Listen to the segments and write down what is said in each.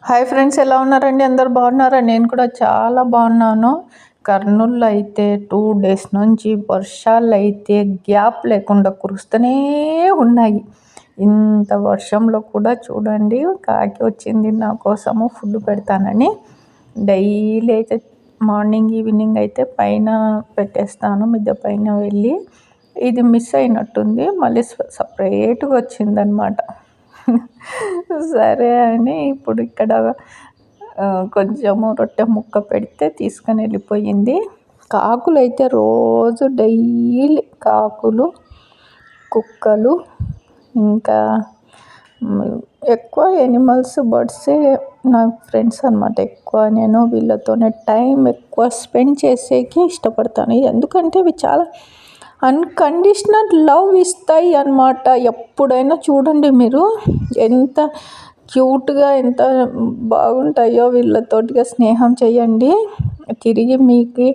Hi friends, ఎలా ఉన్నారండి? అందరు బాగున్నారా? నేను కూడా చాలా బాగున్నాను. కర్నూలులో అయితే 2 డేస్ నుంచి వర్షాలు అయితే గ్యాప్ లేకుండా కురుస్తూనే ఉన్నాయి. ఇంత వర్షంలో కూడా చూడండి, కాకి వచ్చింది నా కోసము ఫుడ్ పెడతానని. డైలీ అయితే మార్నింగ్ ఈవినింగ్ అయితే పైన పెట్టేస్తాను, మిద్దె పైన వెళ్ళి. ఇది మిస్ అయినట్టుంది, మళ్ళీ సపరేట్గా వచ్చిందనమాట. సరే అని ఇప్పుడు ఇక్కడ కొంచెము రొట్టె ముక్క పెడితే తీసుకొని వెళ్ళిపోయింది. కాకులు అయితే రోజు డైలీ కాకులు, కుక్కలు, ఇంకా ఎక్కువ ఎనిమల్స్, బర్డ్సే నా ఫ్రెండ్స్ అనమాట. ఎక్కువ నేను వీళ్ళతోనే టైం ఎక్కువ స్పెండ్ చేసేకి ఇష్టపడతాను. ఎందుకంటే ఇవి చాలా అన్కండిషనల్ లవ్ ఇస్తాయి అన్నమాట. ఎప్పుడైనా చూడండి మీరు, ఎంత క్యూట్గా, ఎంత బాగుంటాయో. వీళ్ళతోటిగా స్నేహం చేయండి, తిరిగి మీకు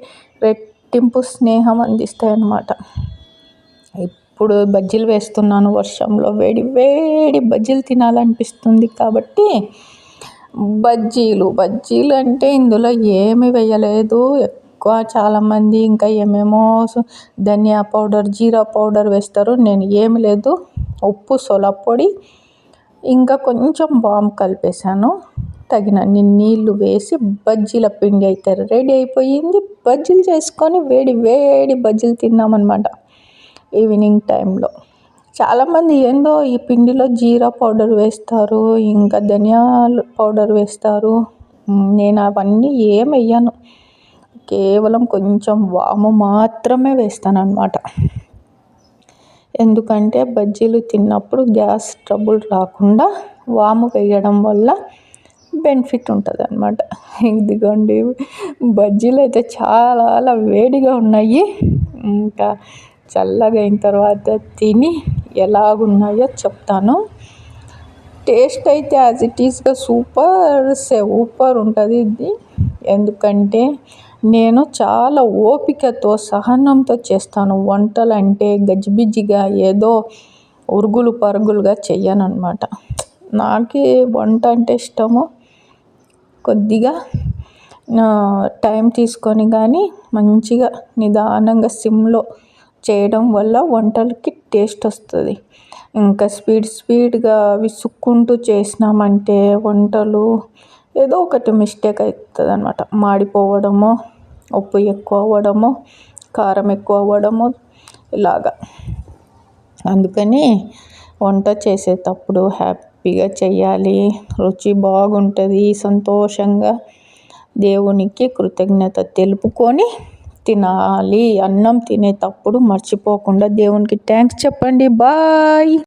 రెట్టింపు స్నేహం అందిస్తాయి అన్నమాట. ఇప్పుడు బజ్జీలు వేస్తున్నాను వర్షంలో, వేడి వేడి బజ్జీలు తినాలనిపిస్తుంది కాబట్టి బజ్జీలు అంటే ఇందులో ఏమి వేయలేదు. ఎక్కువ చాలామంది ఇంకా ఏమేమో ధనియా పౌడర్, జీరా పౌడర్ వేస్తారు. నేను ఏమి లేదు, ఉప్పు, సోలా పొడి, ఇంకా కొంచెం వాము కలిపేసాను. తగినన్ని నీళ్లు వేసి బజ్జీల పిండి అయితే రెడీ అయిపోయింది. బజ్జీలు చేసుకొని వేడి వేడి బజ్జీలు తిన్నామన్నమాట ఈవినింగ్ టైంలో. చాలామంది ఏందో ఈ పిండిలో జీరా పౌడర్ వేస్తారు, ఇంకా ధనియాల పౌడర్ వేస్తారు. నేను అవన్నీ ఏం వేయను, కేవలం కొంచెం వాము మాత్రమే వేస్తాను అన్నమాట. ఎందుకంటే బజ్జీలు తిన్నప్పుడు గ్యాస్ ట్రబుల్ రాకుండా వాము వేయడం వల్ల బెనిఫిట్ ఉంటుంది అన్నమాట. ఇదిగోండి, బజ్జీలు అయితే చాలా వేడిగా ఉన్నాయి. ఇంకా చల్లగా అయిన తర్వాత తిని ఎలాగున్నాయో చెప్తాను. టేస్ట్ అయితే యాజ్ ఇట్ ఈస్గా సూపర్ ఉంటుంది ఇది. ఎందుకంటే నేను చాలా ఓపికతో, సహనంతో చేస్తాను వంటలు. అంటే గజిబిజిగా ఏదో ఉరుగులు పరుగులుగా చెయ్యను అన్నమాట. నాకే వంట అంటే ఇష్టము. కొద్దిగా టైం తీసుకొని కానీ మంచిగా నిదానంగా సిమ్లో చేయడం వల్ల వంటలకి టేస్ట్ వస్తుంది. ఇంకా స్పీడ్గా విసుక్కుంటూ చేసినామంటే వంటలు ఏదో ఒకటి మిస్టేక్ అవుతుంది అన్నమాట. మాడిపోవడమో, ఉప్పు ఎక్కువ అవ్వడమో, కారం ఎక్కువ అవ్వడమో ఇలాగా. అందుకని వంట చేసేటప్పుడు హ్యాపీగా చేయాలి, రుచి బాగుంటుంది. సంతోషంగా దేవునికి కృతజ్ఞత తెలుపుకొని తినాలి. అన్నం తినేటప్పుడు మర్చిపోకుండా దేవునికి థ్యాంక్స్ చెప్పండి. బాయ్.